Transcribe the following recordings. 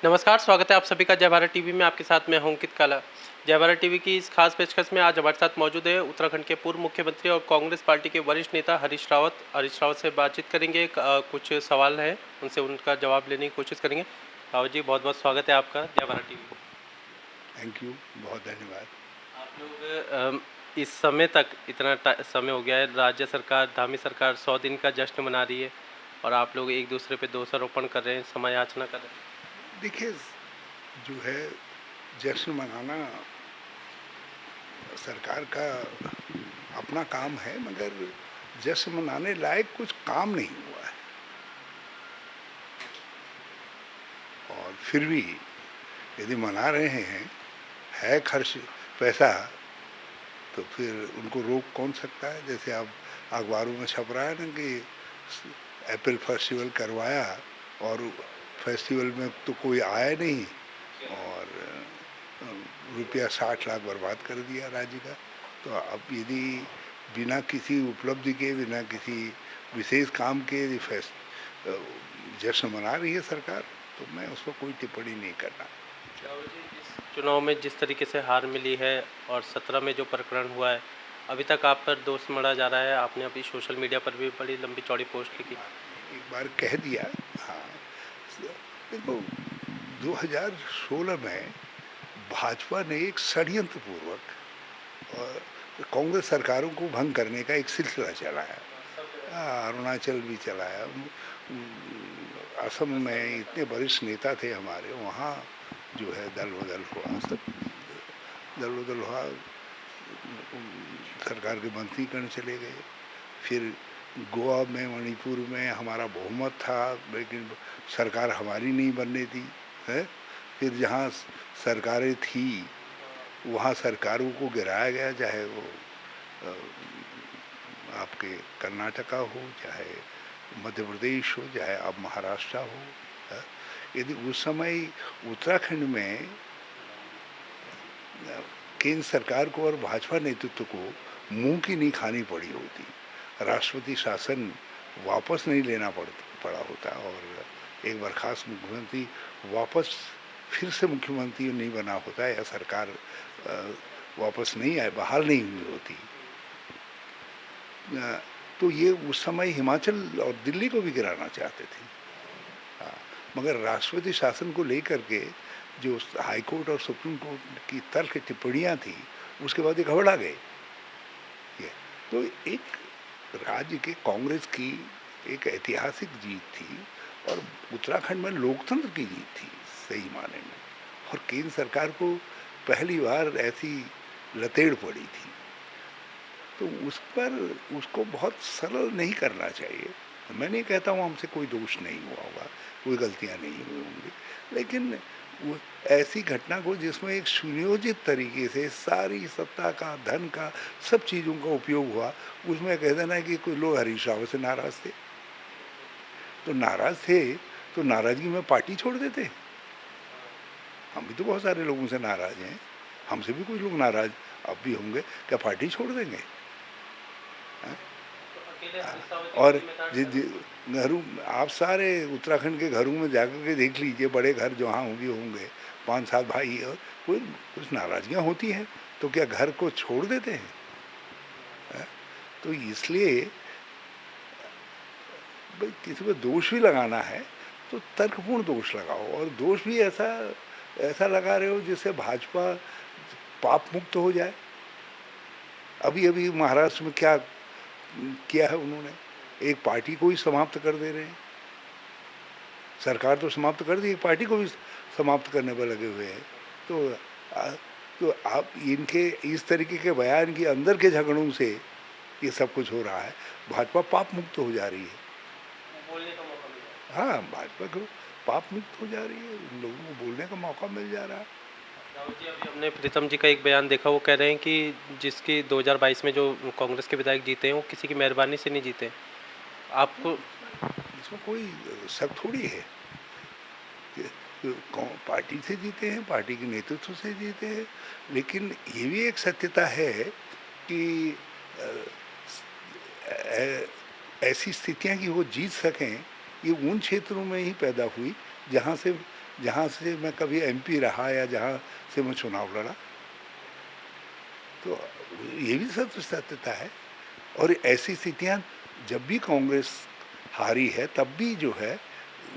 नमस्कार, स्वागत है आप सभी का जय भारत टीवी में। आपके साथ मैं हूं अंकित काला। जय भारत टीवी की इस खास पेशकश में आज हमारे साथ मौजूद है उत्तराखंड के पूर्व मुख्यमंत्री और कांग्रेस पार्टी के वरिष्ठ नेता हरीश रावत। हरीश रावत से बातचीत करेंगे। कुछ सवाल हैं, उनसे उनका जवाब लेने की कोशिश करेंगे। रावत जी, बहुत बहुत स्वागत है आपका जय भारत टीवी को। थैंक यू, बहुत धन्यवाद। आप लोग इस समय तक इतना समय हो गया है, राज्य सरकार, धामी सरकार 100 दिन का जश्न मना रही है और आप लोग एक दूसरे पे दोषारोपण कर रहे हैं, समय याचना कर रहे हैं। देखिए, जो है जश्न मनाना सरकार का अपना काम है, मगर जश्न मनाने लायक कुछ काम नहीं हुआ है। और फिर भी यदि मना रहे हैं, है खर्च पैसा, तो फिर उनको रोक कौन सकता है। जैसे अब अखबारों में छप रहा है ना कि एप्पल फेस्टिवल करवाया और फेस्टिवल में तो कोई आया नहीं और रुपया 60 लाख बर्बाद कर दिया राज्य का। तो अब यदि बिना किसी उपलब्धि के, बिना किसी विशेष काम के यदि जश्न मना रही है सरकार, तो मैं उस पर कोई टिप्पणी नहीं करना। राहुल जी, इस चुनाव में जिस तरीके से हार मिली है और 17 में जो प्रकरण हुआ है, अभी तक आप पर दोष मढ़ा जा रहा है। आपने अभी सोशल मीडिया पर भी बड़ी लंबी चौड़ी पोस्ट लिखी। एक बार कह दिया। हाँ, देखो, 2016 में भाजपा ने एक षड्यंत्र पूर्वक और कांग्रेस सरकारों को भंग करने का एक सिलसिला चलाया। अरुणाचल भी चलाया। असम में इतने वरिष्ठ नेता थे हमारे, वहाँ जो है दल बदल हुआ, सब दल बदल हुआ। सरकार के मंत्रीगण चले गए। फिर गोवा में, मणिपुर में हमारा बहुमत था, लेकिन सरकार हमारी नहीं बनने दी है। फिर जहाँ सरकारें थी वहाँ सरकारों को गिराया गया, चाहे वो आपके कर्नाटका हो, चाहे मध्य प्रदेश हो, चाहे अब महाराष्ट्र हो। यदि उस समय उत्तराखंड में केंद्र सरकार को और भाजपा नेतृत्व को मुंह की नहीं खानी पड़ी होती, राष्ट्रपति शासन वापस नहीं लेना पड़ा होता और एक बर्खास्त मुख्यमंत्री वापस फिर से मुख्यमंत्री नहीं बना होता, या सरकार वापस नहीं आए, बहाल नहीं हुई होती, तो ये उस समय हिमाचल और दिल्ली को भी गिराना चाहते थे। हाँ, मगर राष्ट्रपति शासन को लेकर के जो हाईकोर्ट और सुप्रीम कोर्ट की तर्क टिप्पणियाँ थी, उसके बाद ये घबरा गए। ये तो एक राज्य के कांग्रेस की एक ऐतिहासिक जीत थी और उत्तराखंड में लोकतंत्र की जीत थी सही माने में। और केंद्र सरकार को पहली बार ऐसी लतेड़ पड़ी थी, तो उस पर उसको बहुत सरल नहीं करना चाहिए। मैं नहीं कहता हूँ हमसे कोई दोष नहीं हुआ होगा, कोई गलतियाँ नहीं हुई होंगी, लेकिन वो ऐसी घटना को जिसमें एक सुनियोजित तरीके से सारी सत्ता का, धन का, सब चीज़ों का उपयोग हुआ, उसमें कह देना है कि कोई लोग हरीश रावत से नाराज थे। तो नाराज थे तो नाराजगी में पार्टी छोड़ देते। हम भी तो बहुत सारे लोगों से नाराज हैं, हमसे भी कुछ लोग नाराज अब भी होंगे, क्या पार्टी छोड़ देंगे? और घरों, आप सारे उत्तराखंड के घरों में जाकर के देख लीजिए, बड़े घर जहाँ होंगे होंगे 5-7 भाई, और कोई कुछ नाराजगियाँ होती हैं, तो क्या घर को छोड़ देते हैं? तो इसलिए भाई किसी पर दोष भी लगाना है तो तर्कपूर्ण दोष लगाओ, और दोष भी ऐसा ऐसा लगा रहे हो जिससे भाजपा पाप मुक्त हो जाए। अभी अभी महाराष्ट्र में क्या किया है उन्होंने, एक पार्टी को ही समाप्त कर दे रहे हैं। सरकार तो समाप्त कर दी, एक पार्टी को भी समाप्त करने पर लगे हुए हैं। तो आप इनके इस तरीके के बयान के अंदर के झगड़ों से ये सब कुछ हो रहा है। भाजपा पाप मुक्त हो जा रही है। बोलने का मौका मिला। हाँ, भाजपा को पाप मुक्त हो जा रही है, उन लोगों को बोलने का मौका मिल जा रहा है। राहुल जी, अभी हमने प्रीतम जी का एक बयान देखा, वो कह रहे हैं कि जिसकी 2022 में जो कांग्रेस के विधायक जीते हैं वो किसी की मेहरबानी से नहीं जीते। आपको इसमें कोई शक थोड़ी है कि पार्टी से जीते हैं, पार्टी के नेतृत्व से जीते हैं, लेकिन ये भी एक सत्यता है कि ऐसी स्थितियां कि वो जीत सकें, ये उन क्षेत्रों में ही पैदा हुई जहाँ से जहाँ से मैं कभी एमपी रहा या जहाँ से मैं चुनाव लड़ा। तो ये भी सत्यता है। और ऐसी स्थितियाँ जब भी कांग्रेस हारी है तब भी जो है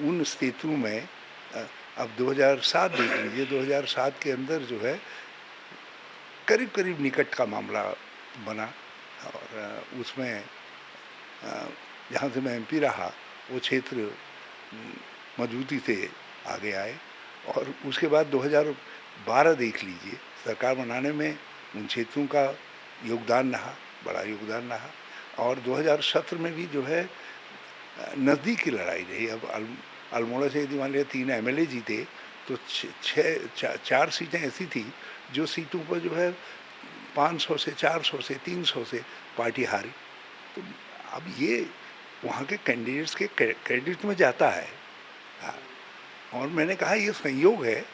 उन स्थितियों में अब 2007 देख लीजिए, 2007 के अंदर जो है करीब करीब निकट का मामला बना। और उसमें जहाँ से मैं एमपी रहा वो क्षेत्र मजबूती से आगे आए। और उसके बाद 2012 देख लीजिए, सरकार बनाने में उन क्षेत्रों का योगदान रहा, बड़ा योगदान रहा। और 2017 में भी जो है नज़दीक की लड़ाई रही। अब अल्मोड़ा से यदि मान लिया 3 एमएलए जीते तो 4 सीटें ऐसी थी जो सीटों पर जो है 500 से 400 से 300 से पार्टी हारी। तो अब ये वहाँ के कैंडिडेट्स के क्रेडिट में जाता है। हाँ, और मैंने कहा ये संयोग है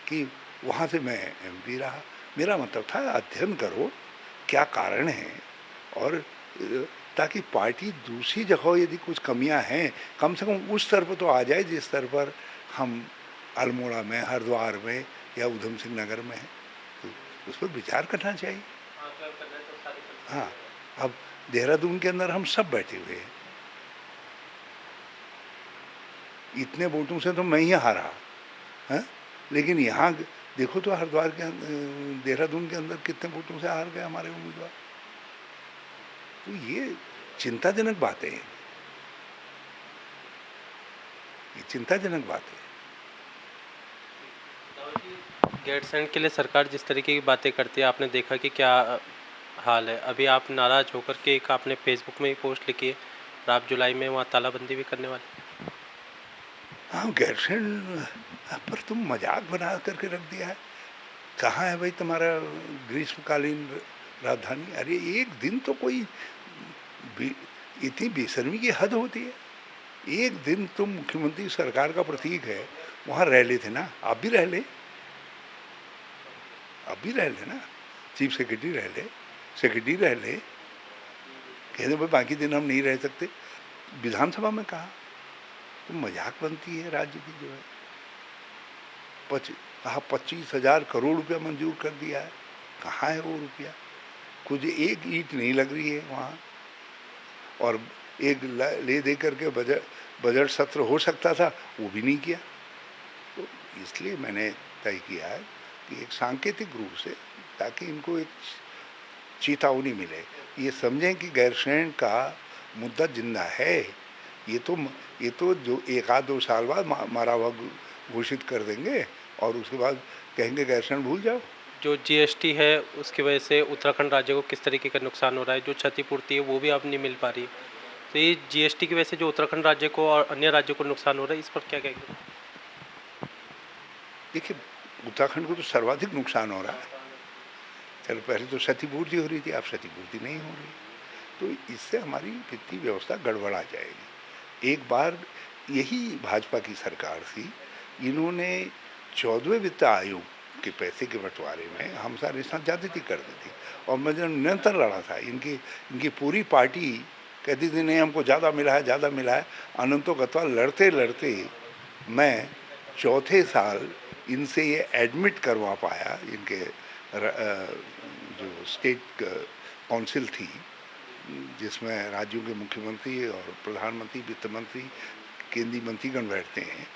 कि वहाँ से मैं एमपी रहा। मेरा मतलब था अध्ययन करो क्या कारण है, और ताकि पार्टी दूसरी जगह यदि कुछ कमियां हैं कम से कम उस स्तर पर तो आ जाए जिस स्तर पर हम अल्मोड़ा में, हरिद्वार में या उधम सिंह नगर में हैं। तो उस पर विचार करना चाहिए। हाँ, अब देहरादून के अंदर हम सब बैठे हुए हैं, इतने वोटों से तो मैं ही हारा है। लेकिन यहाँ देखो तो हरिद्वार के देहरादून के अंदर कितने वोटों से हार गए हमारे उम्मीदवार। तो ये चिंताजनक बात है, ये चिंताजनक बात है। गैरसैंण के लिए सरकार जिस तरीके की बातें करती है, आपने देखा कि क्या हाल है। अभी आप नाराज होकर के एक आपने फेसबुक में ही पोस्ट लिखी है और आप जुलाई में वहाँ तालाबंदी भी करने वाले। हाँ, गैरसैंण पर तुम मजाक बना करके रख दिया है। कहाँ है भाई तुम्हारा ग्रीष्मकालीन राजधानी? अरे एक दिन तो कोई इतनी बेशर्मी की हद होती है। एक दिन तुम मुख्यमंत्री सरकार का प्रतीक है, वहाँ रह लेते ना, आप भी रह ले, आप भी रह ले ना, चीफ सेक्रेटरी रह ले, सेक्रेटरी रह ले, कहते भाई बाकी दिन हम नहीं रह सकते। विधानसभा में कहा तो मजाक बनती है राज्य की जो है। कहा 25,000 करोड़ रुपया मंजूर कर दिया है, कहाँ है वो रुपया? कुछ एक ईंट नहीं लग रही है वहाँ। और एक ले दे करके बजट सत्र हो सकता था, वो भी नहीं किया। तो इसलिए मैंने तय किया है कि एक सांकेतिक रूप से, ताकि इनको एक चेतावनी मिले, ये समझें कि गैरसैंण का मुद्दा जिंदा है। ये तो जो 1-2 साल बाद मारा हुआ घोषित कर देंगे और उसके बाद कहेंगे गैरसैंण भूल जाओ। जो जीएसटी है उसकी वजह से उत्तराखंड राज्य को किस तरीके का नुकसान हो रहा है, जो क्षतिपूर्ति है वो भी अब नहीं मिल पा रही। तो ये जीएसटी की वजह से जो उत्तराखंड राज्य को और अन्य राज्यों को नुकसान हो रहा है, इस पर क्या कहेंगे? देखिए, उत्तराखंड को तो सर्वाधिक नुकसान हो रहा है। चलो पहले तो क्षतिपूर्ति हो रही थी, अब क्षतिपूर्ति नहीं हो रही, तो इससे हमारी वित्तीय व्यवस्था गड़बड़ा जाएगी। एक बार यही भाजपा की सरकार थी, इन्होंने 14वें वित्त आयोग के पैसे के बंटवारे में हम सारे साथ ज्यादती कर दी थी। और मैं जो निरंतर लड़ा था, इनकी पूरी पार्टी कहती थी नहीं हमको ज़्यादा मिला है, ज़्यादा मिला है। अनंतो गतवा लड़ते लड़ते मैं चौथे साल इनसे ये एडमिट करवा पाया। इनके जो स्टेट काउंसिल थी, जिसमें राज्यों के मुख्यमंत्री और प्रधानमंत्री, वित्त मंत्री, केंद्रीय मंत्रीगण बैठते हैं,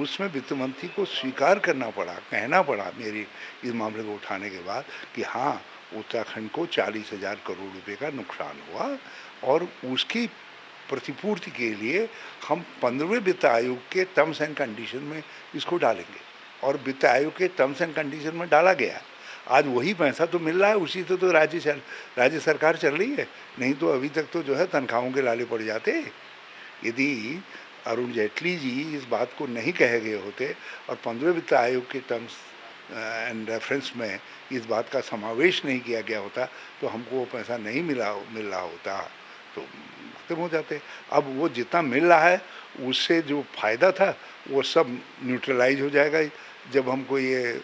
उसमें वित्त मंत्री को स्वीकार करना पड़ा, कहना पड़ा मेरे इस मामले को उठाने के बाद कि हाँ, उत्तराखंड को 40,000 करोड़ रुपए का नुकसान हुआ और उसकी प्रतिपूर्ति के लिए हम 15वें वित्त आयोग के टर्म्स एंड कंडीशन में इसको डालेंगे। और वित्त आयोग के टर्म्स एंड कंडीशन में डाला गया। आज वही पैसा तो मिल रहा है, उसी से तो राज्य सरकार चल रही है। नहीं तो अभी तक तो जो है तनख्वाहों के लाले पड़ जाते। यदि अरुण जेटली जी इस बात को नहीं कहे गए होते और 15वें वित्त आयोग के टर्म्स एंड रेफरेंस में इस बात का समावेश नहीं किया गया होता तो हमको वो पैसा नहीं मिल रहा होता, तो खत्म हो जाते। अब वो जितना मिल रहा है उससे जो फायदा था वो सब न्यूट्रलाइज हो जाएगा जब हमको ये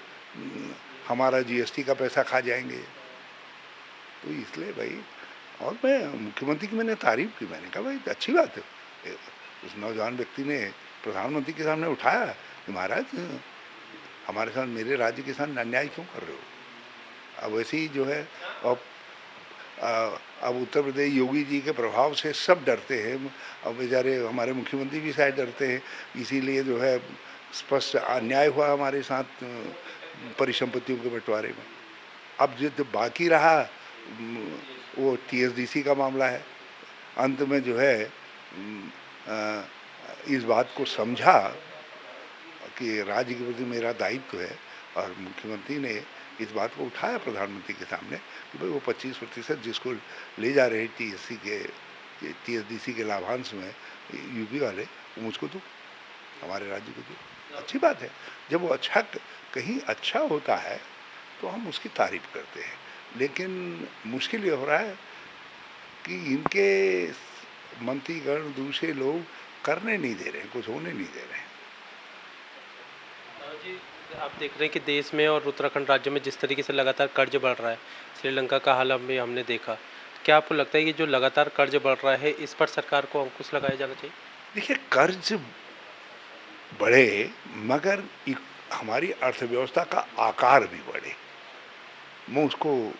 हमारा जीएसटी का पैसा खा जाएंगे। तो इसलिए भाई, और मैं मुख्यमंत्री की मैंने तारीफ की, मैंने कहा भाई अच्छी बात है, उस नौजवान व्यक्ति ने प्रधानमंत्री के सामने उठाया कि महाराज हमारे साथ, मेरे राज्य के साथ अन्याय क्यों कर रहे हो। अब वैसे ही जो है, अब उत्तर प्रदेश योगी जी के प्रभाव से सब डरते हैं। अब बेचारे हमारे मुख्यमंत्री भी शायद डरते हैं, इसीलिए जो है स्पष्ट अन्याय हुआ हमारे साथ परिसंपत्तियों के बंटवारे में। अब जो बाकी रहा वो टीएसडीसी का मामला है। अंत में जो है इस बात को समझा कि राज्य के प्रति मेरा दायित्व है, और मुख्यमंत्री ने इस बात को उठाया प्रधानमंत्री के सामने कि भाई वो 25% जिसको ले जा रहे टीएसडीसी के लाभांश में यूपी वाले, वो मुझको दो, हमारे राज्य को दो। अच्छी बात है, जब वो अच्छा कहीं अच्छा होता है तो हम उसकी तारीफ करते हैं, लेकिन मुश्किल ये हो रहा है कि इनके मंत्रीगण दूसरे लोग करने नहीं दे रहे हैं, कुछ होने नहीं दे रहे हैं। जी, आप देख रहे हैं कि देश में और उत्तराखंड राज्य में जिस तरीके से लगातार कर्ज बढ़ रहा है, श्रीलंका का हाल में हमने देखा, क्या आपको लगता है कि जो लगातार कर्ज बढ़ रहा है इस पर सरकार को अंकुश लगाया जाना चाहिए? देखिए, कर्ज बढ़े मगर हमारी अर्थव्यवस्था का आकार भी बढ़े, मैं उसको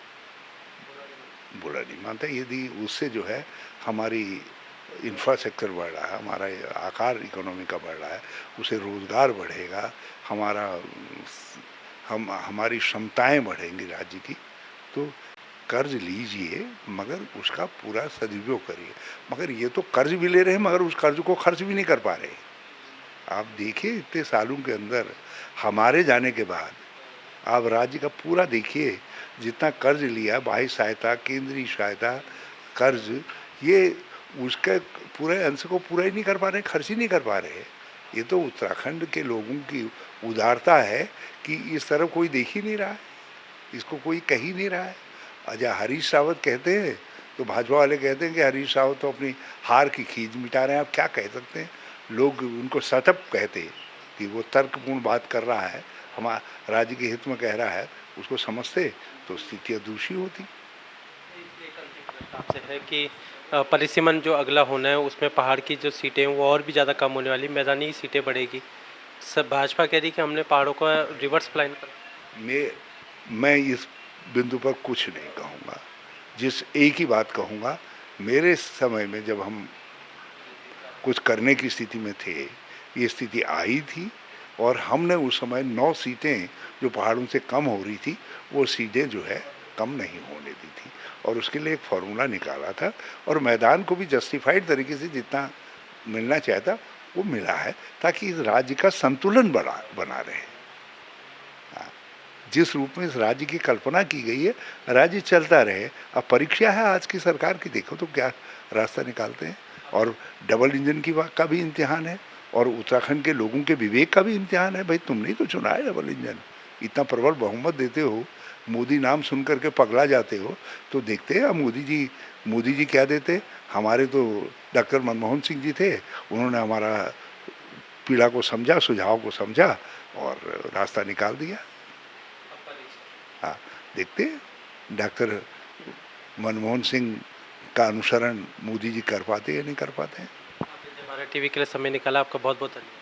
बुरा नहीं मानता। यदि उससे जो है हमारी इंफ्रास्ट्रक्चर बढ़ रहा है, हमारा आकार इकोनॉमी का बढ़ रहा है, उससे रोज़गार बढ़ेगा, हमारी क्षमताएं बढ़ेंगी राज्य की, तो कर्ज लीजिए मगर उसका पूरा सदुपयोग करिए। मगर ये तो कर्ज भी ले रहे हैं मगर उस कर्ज को खर्च भी नहीं कर पा रहे। आप देखिए इतने सालों के अंदर हमारे जाने के बाद आप राज्य का पूरा देखिए, जितना कर्ज लिया, बाह्य सहायता, केंद्रीय सहायता, कर्ज, ये उसके पूरे अंश को पूरा ही नहीं कर पा रहे, खर्च ही नहीं कर पा रहे। ये तो उत्तराखंड के लोगों की उदारता है कि इस तरफ कोई देख ही नहीं रहा है, इसको कोई कह ही नहीं रहा है। अच्छा, हरीश रावत कहते हैं तो भाजपा वाले कहते हैं कि हरीश रावत तो अपनी हार की खींच मिटा रहे हैं। आप क्या कह सकते हैं, लोग उनको सतप कहते कि वो तर्कपूर्ण बात कर रहा है, हमारे राज्य के हित में कह रहा है, उसको समझते तो स्थितियाँ दूसरी होती। आपसे है कि परिसीमन जो अगला होना है उसमें पहाड़ की जो सीटें हैं वो और भी ज़्यादा कम होने वाली, मैदानी सीटें बढ़ेगी। सब भाजपा कह रही कि हमने पहाड़ों का रिवर्स प्लान कर। मैं इस बिंदु पर कुछ नहीं कहूँगा, जिस एक ही बात कहूँगा, मेरे समय में जब हम कुछ करने की स्थिति में थे, ये स्थिति आई थी और हमने उस समय 9 सीटें जो पहाड़ों से कम हो रही थी, वो सीटें जो है कम नहीं होने दी थी, और उसके लिए एक फॉर्मूला निकाला था, और मैदान को भी जस्टिफाइड तरीके से जितना मिलना चाहता वो मिला है, ताकि इस राज्य का संतुलन बना रहे। जिस रूप में इस राज्य की कल्पना की गई है, राज्य चलता रहे। अब परीक्षा है आज की सरकार की, देखो तो क्या रास्ता निकालते हैं। और डबल इंजन का भी इम्तिहान है, और उत्तराखंड के लोगों के विवेक का भी इम्तिहान है। भाई, तुमने ही तो चुना है डबल इंजन, इतना प्रबल बहुमत देते हो, मोदी नाम सुन करके पगला जाते हो, तो देखते हैं मोदी जी क्या देते। हमारे तो डॉक्टर मनमोहन सिंह जी थे, उन्होंने हमारा पीड़ा को समझा, सुझाव को समझा और रास्ता निकाल दिया। हाँ, देखते हैं डॉक्टर मनमोहन सिंह का अनुसरण मोदी जी कर पाते या नहीं कर पाते हैं। हमारे टीवी के लिए समय निकाला, आपका बहुत बहुत धन्यवाद।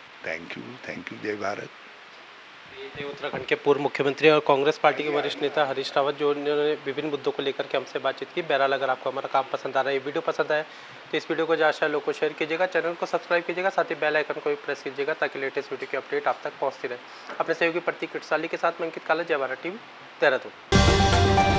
थैंक यू, जय भारत। ये थे उत्तराखंड के पूर्व मुख्यमंत्री और कांग्रेस पार्टी के वरिष्ठ नेता हरीश रावत, जो उन्होंने विभिन्न मुद्दों को लेकर के हमसे बातचीत की। बहरहाल, अगर आपको हमारा काम पसंद आ रहा है, ये वीडियो पसंद आए तो इस वीडियो को ज़्यादा से लोगों को शेयर कीजिएगा, चैनल को सब्सक्राइब कीजिएगा, साथ ही बेल आइकन को भी प्रेस कीजिएगा ताकि लेटेस्ट वीडियो की अपडेट आप तक पहुँचती रहे। अपने सहयोगी प्रतीक किटसाली के साथ मैं अंकित काला, जय भारत टीवी, देहरादून।